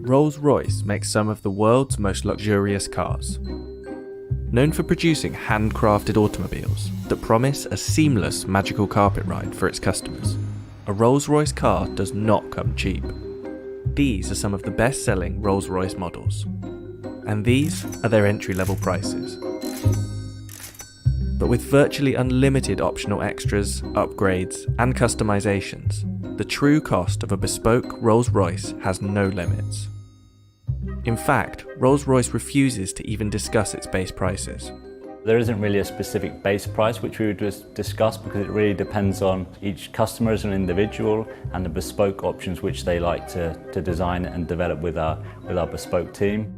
Rolls-Royce makes some of the world's most luxurious cars. Known for producing handcrafted automobiles that promise a seamless magical carpet ride for its customers, a Rolls-Royce car does not come cheap. These are some of the best-selling Rolls-Royce models, and these are their entry-level prices. But with virtually unlimited optional extras, upgrades, and customizations, the true cost of a bespoke Rolls-Royce has no limits. In fact, Rolls-Royce refuses to even discuss its base prices. There isn't really a specific base price which we would just discuss, because it really depends on each customer as an individual and the bespoke options which they like to design and develop with our bespoke team.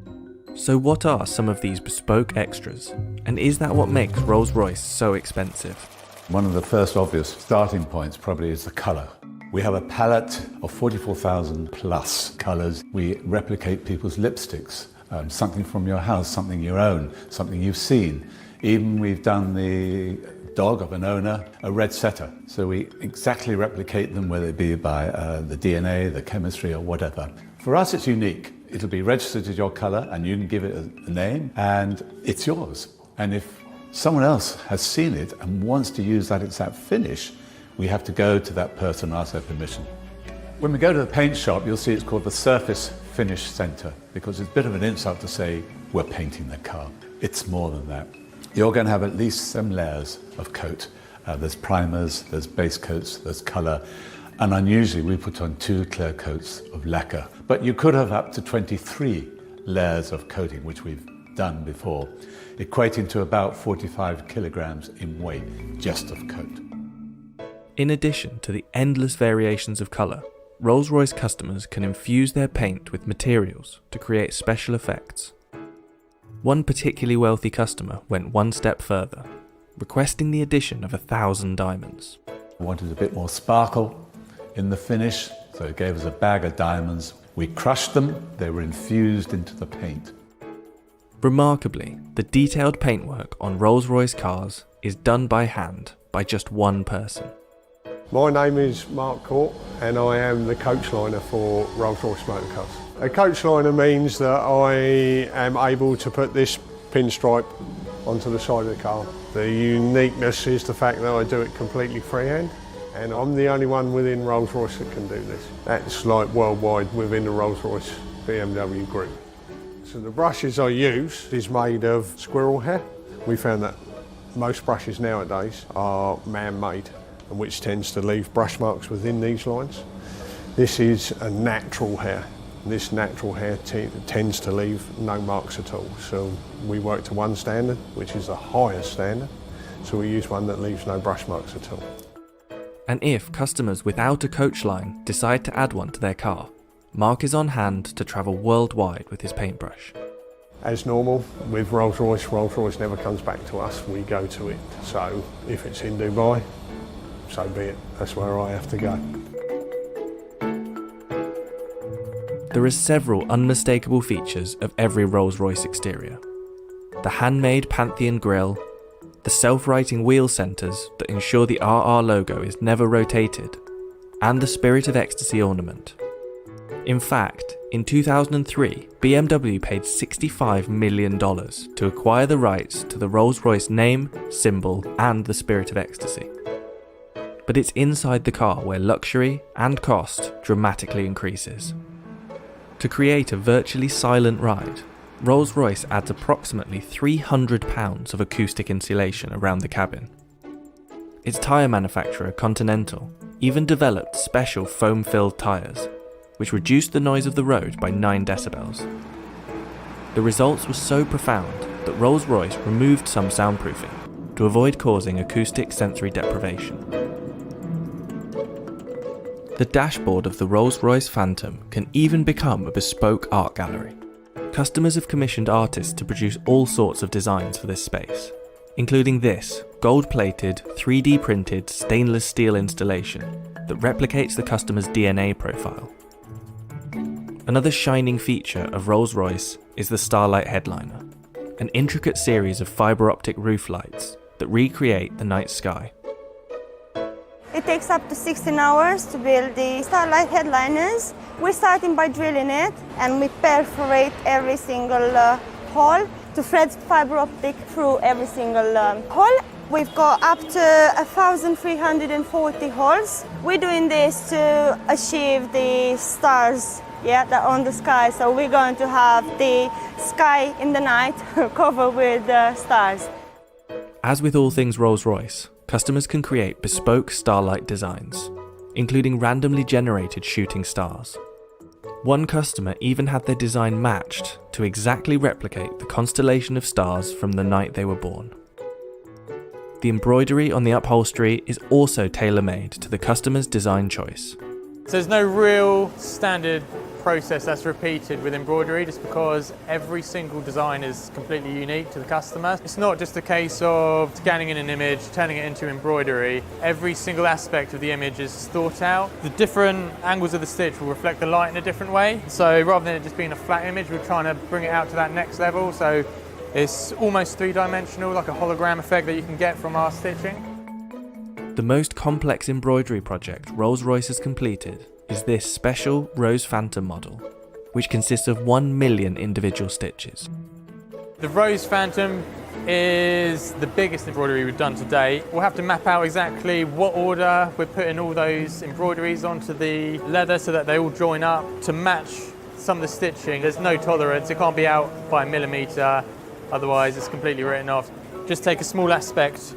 So what are some of these bespoke extras? And is that what makes Rolls-Royce so expensive? One of the first obvious starting points probably is the colour. We have a palette of 44,000 plus colours. We replicate people's lipsticks, something from your house, something you own, something you've seen. Even we've done the dog of an owner, a red setter. So we exactly replicate them, whether it be by the DNA, the chemistry, or whatever. For us, it's unique. It'll be registered as your colour, and you can give it a name, and it's yours. And if someone else has seen it and wants to use that exact finish, we have to go to that person and ask their permission. When we go to the paint shop, you'll see it's called the Surface Finish Centre, because it's a bit of an insult to say we're painting the car. It's more than that. You're going to have at least some layers of coat. There's primers, there's base coats, there's colour, and unusually we put on 2 clear coats of lacquer. But you could have up to 23 layers of coating, which we've done before, equating to about 45 kilograms in weight just of coat. In addition to the endless variations of colour, Rolls-Royce customers can infuse their paint with materials to create special effects. One particularly wealthy customer went one step further, requesting the addition of 1,000 diamonds. We wanted a bit more sparkle in the finish, so it gave us a bag of diamonds. We crushed them, they were infused into the paint. Remarkably, the detailed paintwork on Rolls-Royce cars is done by hand by just one person. My name is Mark Court, and I am the coach liner for Rolls-Royce Motor Cars. A coach liner means that I am able to put this pinstripe onto the side of the car. The uniqueness is the fact that I do it completely freehand, and I'm the only one within Rolls-Royce that can do this. That's like worldwide within the Rolls-Royce BMW group. So the brushes I use is made of squirrel hair. We found that most brushes nowadays are man-made, and which tends to leave brush marks within these lines. This is a natural hair. This natural hair tends to leave no marks at all. So we work to one standard, which is the highest standard. So we use one that leaves no brush marks at all. And if customers without a coach line decide to add one to their car, Mark is on hand to travel worldwide with his paintbrush. As normal, with Rolls-Royce, Rolls-Royce never comes back to us, we go to it. So if it's in Dubai, so be it, that's where I have to go. There are several unmistakable features of every Rolls-Royce exterior. The handmade Pantheon grille, the self-righting wheel centres that ensure the RR logo is never rotated, and the Spirit of Ecstasy ornament. In fact, in 2003, BMW paid $65 million to acquire the rights to the Rolls-Royce name, symbol, and the Spirit of Ecstasy. But it's inside the car where luxury and cost dramatically increases. To create a virtually silent ride, Rolls-Royce adds approximately £300 of acoustic insulation around the cabin. Its tyre manufacturer, Continental, even developed special foam-filled tyres, which reduced the noise of the road by 9 decibels. The results were so profound that Rolls-Royce removed some soundproofing to avoid causing acoustic sensory deprivation. The dashboard of the Rolls-Royce Phantom can even become a bespoke art gallery. Customers have commissioned artists to produce all sorts of designs for this space, including this gold-plated, 3D printed stainless steel installation that replicates the customer's DNA profile. Another shining feature of Rolls-Royce is the Starlight headliner, an intricate series of fibre optic roof lights that recreate the night sky. It takes up to 16 hours to build the Starlight headliners. We're starting by drilling it, and we perforate every single hole to thread fiber optic through every single hole. We've got up to 1,340 holes. We're doing this to achieve the stars, that are on the sky. So we're going to have the sky in the night covered with stars. As with all things Rolls-Royce, customers can create bespoke Starlight designs, including randomly generated shooting stars. One customer even had their design matched to exactly replicate the constellation of stars from the night they were born. The embroidery on the upholstery is also tailor-made to the customer's design choice. So there's no real standard process that's repeated with embroidery, just because every single design is completely unique to the customer. It's not just a case of scanning in an image, turning it into embroidery. Every single aspect of the image is thought out. The different angles of the stitch will reflect the light in a different way. So rather than it just being a flat image, we're trying to bring it out to that next level. So it's almost three-dimensional, like a hologram effect that you can get from our stitching. The most complex embroidery project Rolls-Royce has completed is this special Rose Phantom model, which consists of 1 million individual stitches. The Rose Phantom is the biggest embroidery we've done to date. We'll have to map out exactly what order we're putting all those embroideries onto the leather so that they all join up to match some of the stitching. There's no tolerance, it can't be out by a millimetre, otherwise it's completely written off. Just take a small aspect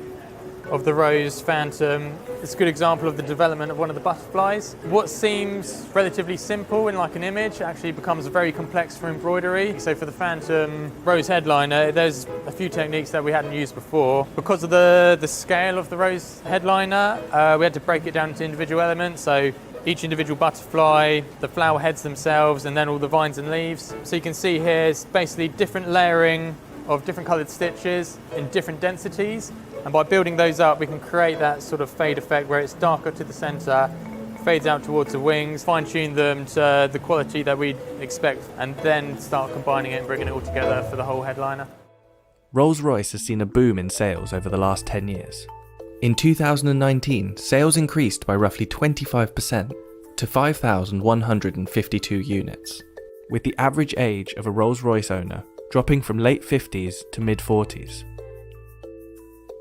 of the Rose Phantom. It's a good example of the development of one of the butterflies. What seems relatively simple in like an image actually becomes very complex for embroidery. So for the Phantom Rose headliner, there's a few techniques that we hadn't used before. Because of the scale of the Rose headliner, we had to break it down into individual elements. So each individual butterfly, the flower heads themselves, and then all the vines and leaves. So you can see here it's basically different layering of different coloured stitches in different densities. And by building those up, we can create that sort of fade effect where it's darker to the centre, fades out towards the wings, fine-tune them to the quality that we'd expect, and then start combining it and bringing it all together for the whole headliner. Rolls-Royce has seen a boom in sales over the last 10 years. In 2019, sales increased by roughly 25% to 5,152 units, with the average age of a Rolls-Royce owner dropping from late 50s to mid-40s.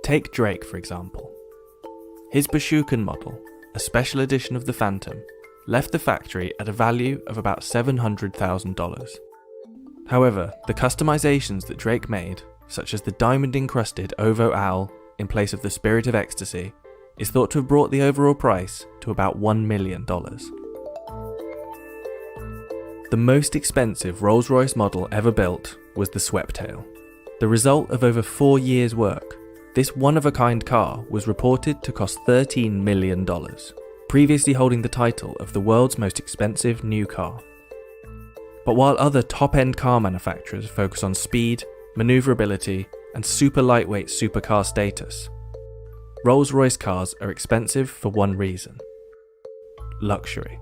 Take Drake, for example. His Bashukan model, a special edition of the Phantom, left the factory at a value of about $700,000. However, the customizations that Drake made, such as the diamond-encrusted Ovo Owl in place of the Spirit of Ecstasy, is thought to have brought the overall price to about $1 million. The most expensive Rolls-Royce model ever built was the Sweptail. The result of over 4 years' work, this one-of-a-kind car was reported to cost $13 million, previously holding the title of the world's most expensive new car. But while other top-end car manufacturers focus on speed, manoeuvrability, and super lightweight supercar status, Rolls-Royce cars are expensive for one reason: luxury.